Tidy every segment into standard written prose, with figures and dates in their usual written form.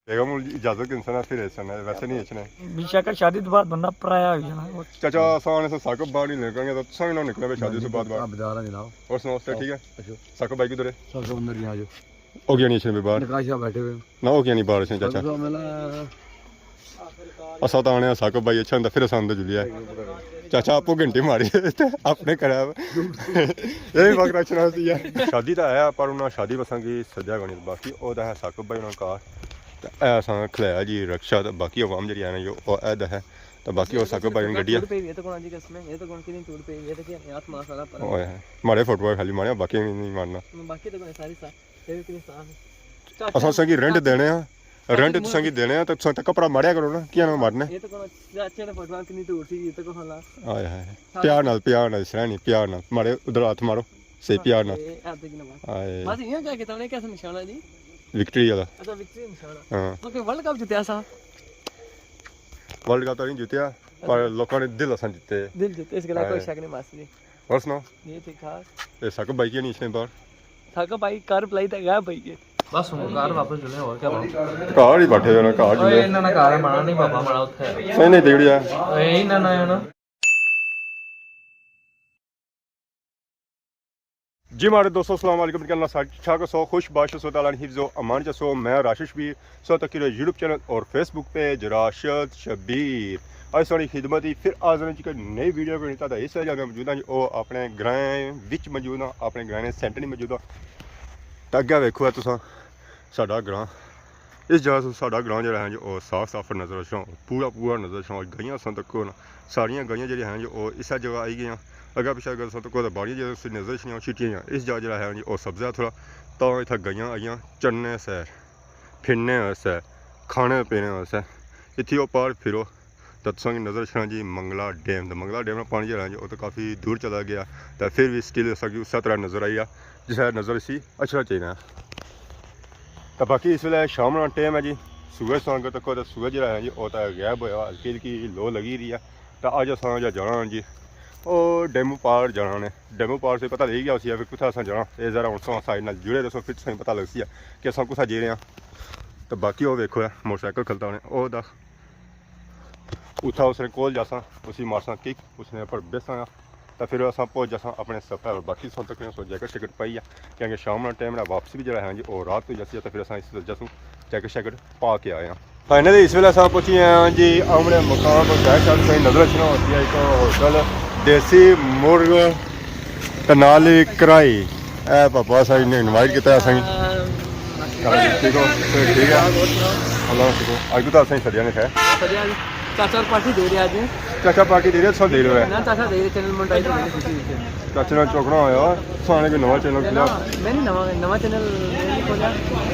बेगम इजाजत इंसान फिर ऐसा है वैसे नहीं ऐसा बेशक शादी के बाद बंदा पराया हो जाना चाचा सामने से साकब बाहर नहीं निकलेंगे तो संग ना निकले शादी से बाद बता जनाब और सुनाओ सब ठीक है साकब भाई किधर है सब अंदर ही आ जाओ हो गया नहीं इसमें बाहर निकाह बैठे हुए ना हो गया नहीं बाहर से चाचा असा तो आने साकब भाई अच्छा होंगे फिर असा अंदर जुलिया चाचा आपको घंटे मारी अपने करा यही वक्त रचना होती है शादी तो है पर उन्हें शादी पसंद की सजा गणी बाकी ओदा है साकब भाई उन्होंने कार तो ऐसा खिलाया जी रक्षा तो बाकी आवाम जी है जो ऐद है तो बाकी और साकब भाई गड्डी मारे फोटो खाली मारे बाकी नहीं मारना असा संगी रेंट देने रेंट तुसेंगी देने तो तुसें कपड़ा मारिया करो ना क्या ना मारने हाय हाय प्यार नाल सरानी प्यार नाल मारे उधर हाथ मारो सही प्यार नाल हाय बस ये क्या कहता है कैसा निशान है जी विक्ट्री वाला अच्छा विक्ट्री निशान हां तो वर्ल्ड कप जीतया सा वर्ल्ड कप तो नहीं जीतया पर लोगों ने दिल असन जीते इसके लिए कोई शक नहीं मासी और सुनो ये ठीक ठाक ये साकब भाई की नहीं इसने बार साकब भाई कार प्लाई तक गया भाई के बस हम कार वापस चले और क्या कार ही बैठे हो ना कार चले इन्ना ना कार माना नहीं बाबा मारा उथे सही नहीं देड़िया यही ना ना ना जी मारे दोस्तों अस्सलाम वालेकुम अल्लाह अच्छा को सो खुश बाश सो ताला हिफ्ज़ो अमान जसो मैं राशिश भी सो तक यूट्यूब चैनल और फेसबुक पेज राशिद शबीर आज सारी खिदमत ही फिर आज एक नई वीडियो को नहीं था इस जगह मौजूद है वो अपने ग्रां विच मौजूद है अपने ग्रां सेंटर नहीं मौजूद है तो अगर वेखो है तुसा साडा ग्रां इस जगह से साडा ग्रां जो है जो साफ साफ नज़र छो पूरा पूरा नज़र छो गईयां सन तक सारिया गईयां जी हैं जो इस जगह आई गई अगर पिछले अगर सन तक बाड़ियाँ जो नज़र छो छिटियाँ इस जगह जो है जो सब्ज़ा थोड़ा तो इतना गईयां आई चढ़ने सैर फिरने सैर खाने पीने इतनी पार फिरो तो तुसेंगी नज़र छा जी मंगला डैम तो मंगला डैम पानी जो है जो तो काफ़ी दूर चला गया तो फिर भी स्टिल असेंगी उस तरह नज़र आई जिस नज़र इसी अच्छा चाहिए तो बाकी इस वे शाम का टाइम है जी सूरज सांग तक तो सूरज जो है जी वो तो गैब होया हल्की हल्की लो लगी रही है तो अज अस जाना जी वो डेमू पार जाना ने डेमू पार से पता लगी गया उसी फिर कुछ अस जाना ये जरा हम साइड न जुड़े रहो फिर तुम पता लग सी कि अस कुछ जे रहे हैं तो बाकी वो वेखो है मोटरसाइकिल खलता उन्हें वो उठा उसने कोल जासा उसी मारसा किक उसने पर बेसा तो फिर अस पहुँच जासा अपने सफर और बाकी सौ तक जैकेट शैकेट पाई है क्योंकि शाम का टाइम वापसी भी जो है जी और रात हो जाती है तो फिर अस जसू जैकेट शैकेट पा के आए हैं फाइनली इस वेले अस पहुँची हैं जी अपने मकान पर बैठ सही नजर रखना होती है एक होटल देसी मुर्ग नाल कढ़ाई ए पापा साई ने इनवाइट किया असें ठीक हो ठीक है अल्लाह अज तो असें सदिया ने है चाचा पार्टी दे रहे आज चाचा पार्टी दे रहे सब दे रहे ना चाचा दे रहे चैनल मोनेटाइज करने खुशी चाचा ने चौकना होया साने को नवा चैनल खुला मैं नहीं नवा चैनल नहीं खोला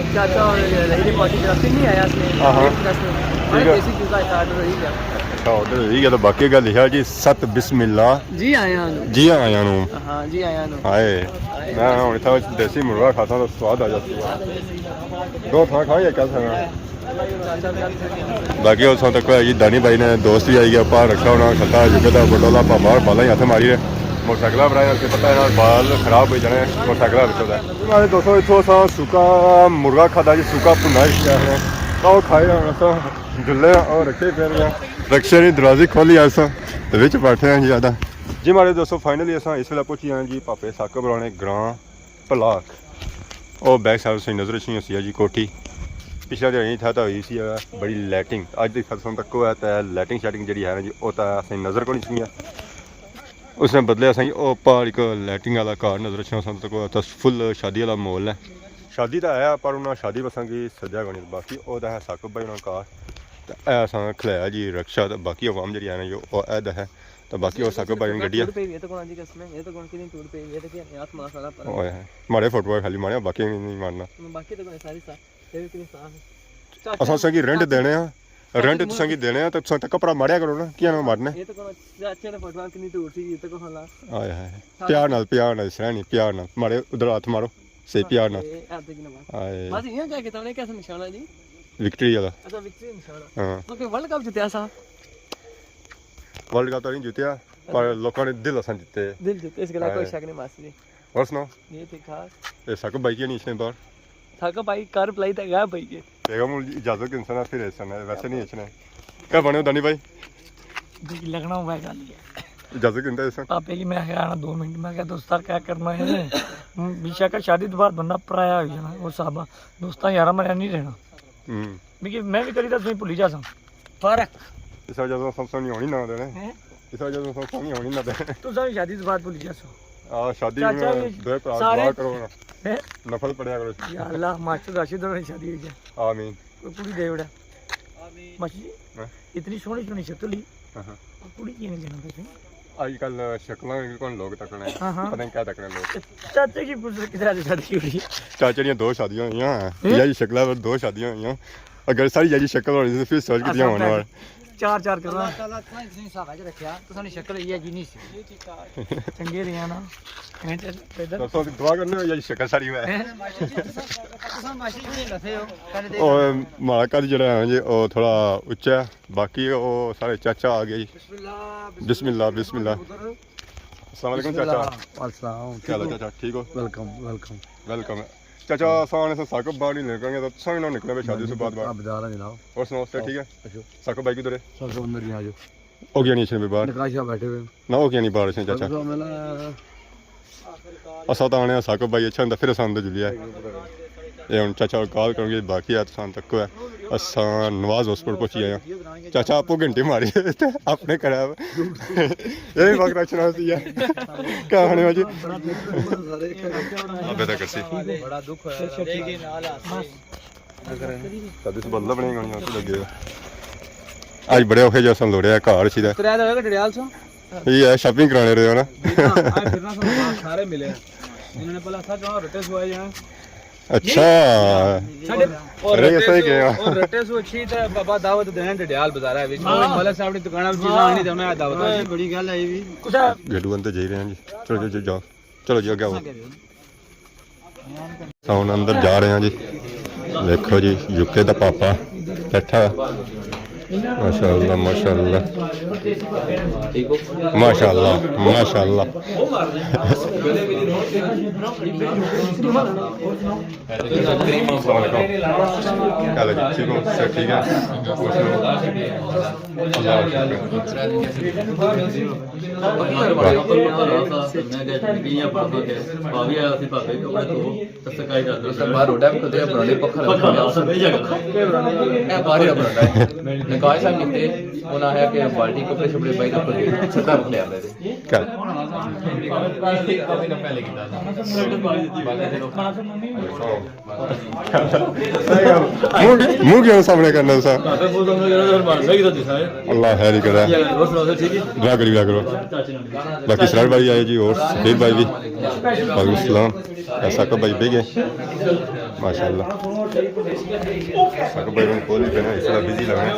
चाचा और रही पार्टी तरफ से नहीं आया इसमें हां ठीक है देसी चूजा स्टार्ट हो रही है अच्छा उधर यही है तो बाकी का लिखा जी सत बिस्मिल्लाह जी आया जी आया नु हां जी आया नु हाय मैं हुन था देसी मुर्गा खाता तो स्वाद आ जाती है दो था खाया क्या था बाकी उस तक जी दानी भाई ने दोस्त भी आई गया पार रखा होना खता जुगे का बटोला पामार बाला ही हथ मारी मोटरसाइकिल बनाया पता है बाल खराब हो जाने मोटरसाइकिल हमारे दोस्तों इतों अस सुका मुर्गा खाता जी सुका भुना है तो खाए जुल्ले और रखे पे रक्शे ने दरवाजे खोली अस बैठे हैं जी ज़्यादा जी हमारे दोस्तों फाइनली अस इस वे पहुंची हैं जी पापे साकब राणे ग्रां भलाक और बैक साइड से नजर अच्छी सी जी कोठी पिछला दिन नहीं था तो इसी बड़ी लाइटिंग अज तक खत्म तक हुआ तो लाइटिंग शाइटिंग जी है जी वो तो असें नज़र को नहीं सी उसने बदले असें वो पहाड़ एक लाइटिंग वाला घर नजर अच्छा तक तो फुल शादी वाला माहौल है शादी तो है पर उन्हें शादी पसंद की सजा गणी बाकी वो तो है साकब भाई उन्होंने कार तो ऐसा खिलाया जी रक्षा तो बाकी आवाम जी है जो वो ऐद है तो बाकी और साकब भाई गड्डी मारे फोटो खाली मारे बाकी नहीं मारना असा संगी रेंट देने रेंट तुसेंगी देने तो तुसें कपड़ा मारिया करो ना क्या ना मारने हाय हाय प्यार नाल सरानी प्यार नाल मारे उधर हाथ मारो सही प्यार नाल हाय बस ये क्या कहता है कैसा निशान है जी विक्ट्री वाला अच्छा विक्ट्री निशान हां तो वर्ल्ड कप जीतया सा वर्ल्ड कप तो नहीं जीतया पर लोगों ने दिल असन जीते इसके लिए कोई शक नहीं मासी और सुनाओ ये ठीक ठाक ये साकब भाई की नहीं इसने बार साकब भाई कार प्लाई तक गया भाई के बेगम इजाजत के इंसान फिर ऐसा है वैसे नहीं ऐसा क्या बने हो दानी भाई लगना हुआ है इजाजत के इंसान ऐसा पापे की मैं आना 2 मिनट में क्या दोस्तार क्या करना है बेशक शादी तो बाद बंदा पराया हो जाना वो साहब दोस्तां यारा मरिया नहीं रहना मैं भी करी था तुम्हें भुली जा फर्क इस वजह से सब नहीं होनी ना देने इस वजह से सब नहीं होनी ना देने तू सारी शादी से बात भुली जा शादी में दो दुआ करो ना नफल पढ़िया करो या अल्लाह मास्टर राशिद और शादी हुई है आमीन कुड़ी दे उड़ा मछली इतनी सोहनी सोहनी शक्ल ही कुड़ी की नहीं देना पैसे आजकल शक्लों के कौन लोग तकने पता नहीं क्या तकने लोग चाचे की पुत्र किधर से शादी हुई चाचे की 2 शादियां हुई हैं यही शक्ल पर 2 शादियां हुई हैं अगर सारी यही शक्ल होनी तो फिर सोच के दिया होने वाला 4 करना इतनी सागा ज रखया तो सानी शक्ल ये जी नहीं सी चंगे रिया ना तो दुआ करने यही शक्ल सारी हुआ है और मुलाकात जरा है जी और थोड़ा ऊंचा बाकी वो सारे चाचा आ गए बिस्मिल्लाह बिस्मिल्लाह अस्सलाम वालेकुम चाचा अस्सलाम क्या हाल चाचा ठीक हो वेलकम वेलकम वेलकम चाचा सामने से साकब बाहर नहीं निकलेंगे तो सब ना निकले शादी से बाद आप बता रहे जनाब और सुनाओ सब ठीक है साकब भाई किधर है सब अंदर ही आ जाओ हो गया नहीं छे बाहर नकाशा बैठे हुए ना हो गया नहीं बाहर से चाचा असा तो आने साकब भाई अच्छा होंगे फिर असा अंदर जुलिया ये हम चाचा कॉल करेंगे बाकी है तो तक है असा नवाज हॉस्पिटल पहुंची आए चाचा आपको घंटे मारी अपने करा ये भी वक्त रचना होती है क्या होने वाली अबे तक करसी बड़ा दुख है शादी से बदला बनेगा नहीं तो लगेगा आज बड़े औखे जैसा लोड़े घर सीधा किराया तो होगा डडियाल से ये है शॉपिंग कराने रहे हो ना आज फिरना सारे मिले इन्होंने पहला था जो रटे हुआ है अच्छा अरे ऐसा ही गया और रटे सो अच्छी तो बाबा दावत देने डडियाल बाजार है विच मलक साहब ने दुकान पे जीना नहीं देना दावत बड़ी गल है भी कुछ गेडू अंदर जा रहे हैं जी चलो जी जाओ चलो जी आगे आओ साउंड अंदर जा रहे हैं जी देखो जी यूके दा पापा बैठा माशाअल्लाह माशाअल्लाह माशाअल्लाह माशाअल्लाह ठीक हो सर ठीक है नकाश साहब कितने उन्हें है कि बाल्टी कपड़े छपड़े पाई तो ऊपर छत्ता रख ले आते थे क्या काफी ना पहले किया मुंह क्यों सामने करना सा अल्लाह खैर ही करे दुआ करो बाकी सरार भाई आए जी और सकीब भाई भी वालेकुम सलाम ऐसा का भाई बेगे माशाल्लाह साकब भाई को कॉल करना इसला बिजी लग रहे हैं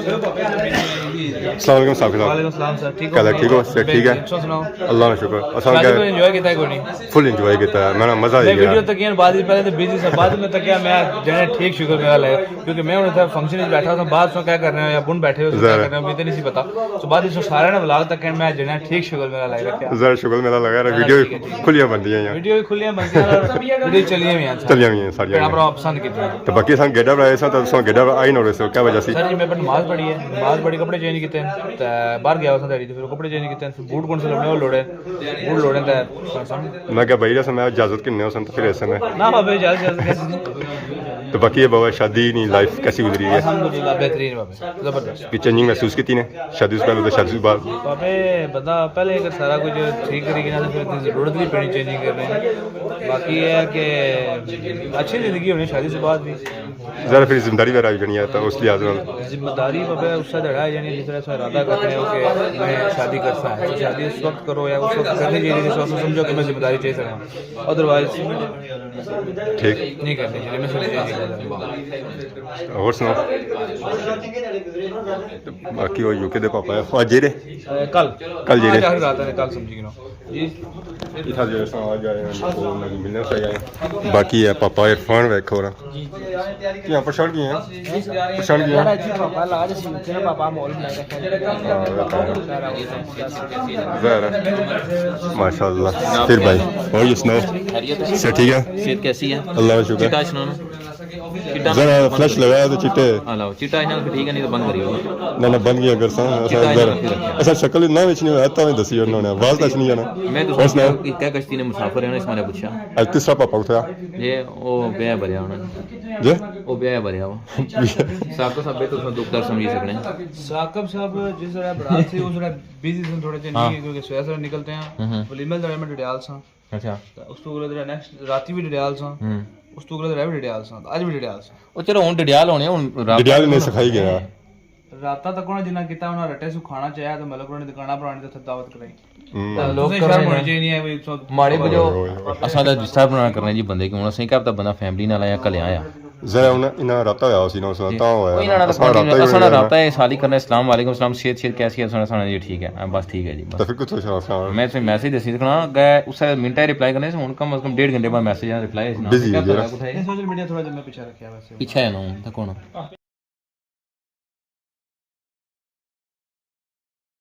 अस्सलाम वालेकुम साहब वालेकुम सलाम सर ठीक हो ठीक हो सर ठीक है अल्लाह का शुक्र असल का एंजॉय किया है कोनी फुल एंजॉय किया है मैंने मजा आ गया वीडियो तक यार बाद पहले तो बिजी था बाद में तक मैं जने ठीक शुक्र मेरा लगे क्योंकि मैं उन्हें था फंक्शन में बैठा था बाद में क्या कर रहे हो या बुन बैठे हो क्या कर रहे हो मुझे नहीं पता तो बाद में सारे ने व्लॉग तक मैं जने ठीक शुक्र मेरा लग रहा जरा शुक्र मेरा लगा रहा वीडियो खुलियां बन रही हैं वीडियो खुलियां बनती हैं वीडियो चलिए हैं सारी आप पसंद की तो बाकी सन गेडा बनाए सन तो गेडा आई ना रहे क्या वजह से सर जी मैं नमाज पढ़ी है नमाज पढ़ी कपड़े चेंज किए तो बाहर गया था तो फिर कपड़े चेंज किए बूट कौन से लोड़े वो लोड़े बूट लोड़े मैं क्या भाई मैं इजाजत किन्ने सन तो फिर ऐसे में ना बाबा इजाजत तो बाकी ये बाबा शादी नहीं लाइफ कैसी गुजरी है अल्हम्दुलिल्लाह बेहतरीन बाबा जबरदस्त भी चेंजिंग महसूस की ने शादी से पहले तो शादी के बाद बाबे बंदा पहले अगर सारा कुछ ठीक तरीके से फिर इतनी जरूरत नहीं पड़ी चेंजिंग करने की बाकी ये है कि अच्छी जिंदगी होनी शादी से बाद भी ज़रा फिर जिम्मेदारी वगैरह आ जानी है तो उस लिहाज जिम्मेदारी बाबा उससे दड़ा यानी जिस तरह से इरादा करते हैं कि मैं शादी करता है तो शादी उस वक्त करो या उस वक्त करनी चाहिए जिस वक्त समझो कि मैं जिम्मेदारी चाहिए सकूँ अदरवाइज ठीक नहीं करनी चाहिए मैं सोच और सुनाओ बाकी वो यूके दे पापा है आज जेरे कल जेरे रात है कल समझी जी इतना जो आज आए हैं मिलने से आए बाकी है पापा इरफान वेखो ना यहाँ परेशान किए हैं परेशान किए हैं पापा लगा जैसे यूके में पापा मॉल बनाए माशाल्लाह फिर भाई और ये सुनाओ सब ठीक है सेहत कैसी है अल्लाह का शुक्र जरा फ्लैश लगाया तो चिट्टे हाँ लाओ चिट्टा इन्हें ठीक है नहीं तो बंद करियो ना ना बन गया अगर सा ऐसा शक्ल ना विच नहीं आता मैं दसी उन्होंने आवाज तक नहीं जाना मैं तो क्या कश्ती ने मुसाफिर है इस मैंने पूछा तीसरा पापा उठा ये वो ब्याह भरिया उन्होंने जे वो ब्याह भरिया वो साको सब तो दुख दर्द समझ सकने साकब साहब जिस तरह बरात से उस तरह बिजी थे थोड़े दिन नहीं क्योंकि सवेरे निकलते हैं वलीमे दरे में डडियाल सा अच्छा उस तो अगले दिन नेक्स्ट राती भी डडियाल सा उस तो अगले दिन भी डडियाल सा आज भी डडियाल सा ਉਹ ਚਲੋ ਹੁਣ ਡਿਆਲ ਹੋਣੇ ਹੁਣ डिडियाल ने सिखाई गया ਰਾਤਾਂ ਤੱਕ ਉਹਨਾਂ ਜਿੰਨਾ ਕੀਤਾ ਉਹਨਾਂ ਰੱਟੇ ਸੁ ਖਾਣਾ ਚਾਹਿਆ ਤੇ ਮਤਲਬ ਉਹਨਾਂ ਨੇ ਦੁਕਾਨਾਂ ਬਣਾਉਣੀ ਤੇ ਉੱਥੇ ਦਾਵਤ ਕਰਾਈ ਲੋਕ ਸ਼ਰਮ ਹੋਣੀ ਚਾਹੀਦੀ ਹੈ ਵੀ ਮਾੜੇ ਬਜੋ ਅਸਾਂ ਦਾ ਰਿਸ਼ਤਾ ਬਣਾਉਣਾ ਕਰਨਾ ਜੀ ਬੰਦੇ ਕਿ ਹੁਣ ਅਸੀਂ ਘਰ ਦਾ ਬੰਦਾ ਫੈਮਿਲੀ ਨਾਲ ਆਇਆ ਕਲਿਆ ਆ जरा इना राता होया सी ना सुनता ਕੋਈ होया ਨਾ ਅਸਾਂ ਦਾ ਰਾਤਾ ਹੈ ਸਾਲੀ ਕਰਨਾ ਇਸਲਾਮ ਵਾਲੇकुम ਸਲਾਮ ਸ਼ੇਰ ਸ਼ੇਰ ਕੈਸੀ ਹੈ ਸੁਣਾ ਸੁਣਾ ਜੀ ਠੀਕ ਹੈ ਬਸ ਠੀਕ ਹੈ ਜੀ तो फिर कुछ अच्छा मैं तो मैसेज दसी दिखना गए उस मिनट रिप्लाई करने से कम से कम 1.5 घंटे बाद मैसेज रिप्लाई Busy है जरा। ਸੋਸ਼ਲ ਮੀਡੀਆ ਥੋੜਾ ਜਿਹਾ ਮੈਂ ਪਿੱਛੇ ਰੱਖਿਆ ਵੈਸੇ पीछे है ना तो कौन